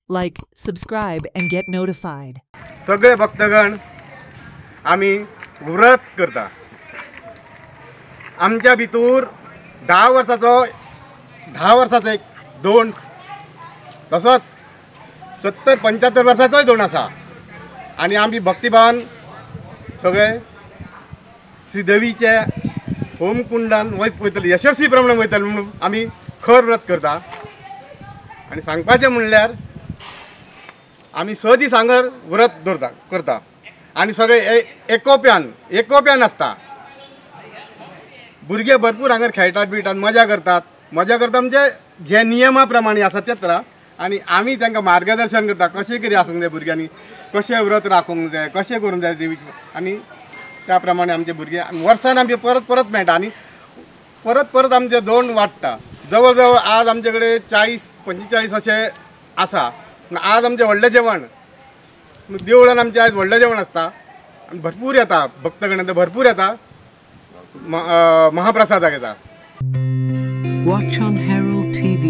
Like, subscribe, and get notified. सगळे भक्तगण आम्ही व्रत करता. आमच्या भितूर 10 वर्साचो एक दोन तसोच 70-75 वर्साचोय दोन आसा. आणि आम्ही भक्तिभावान सगळे श्रीदेवीचे होमकुंडान वयतले यशस्वी प्रमाणे वयतले म्हणून आम्ही खर व्रत करता. आणि सांगपाचें म्हणल्यार आम्ही 6 दीस हांगर व्रत करता आणि सगळे एकोप्यान आसता. भुरगे भरपूर हांगर खेळटात बिळटात मजा करतात म्हणजे जे नियमा प्रमाणे आसा तेच तरा. आणि आम्ही तांकां मार्गदर्शन करता कशें कितें आसूंक जाय भुरग्यांनी, कशें व्रत राखूंक जाय, कशें करूंक जाय देवीचें. आणि त्या प्रमाणे आमचे भुरगे वर्सान आमचे परत मेळटा आणि परत आमचे दोन वाडटा. जवळ जवळ आज आमचे कडेन 40-45 अशें आसा. आज आमचें व्हडलें जेवण देवळान आमचें आयज व्हडलें जेवण आसता आनी भरपूर येता भक्तगण भरपूर येता. महाप्रसादाक येता. Watch on Herald TV.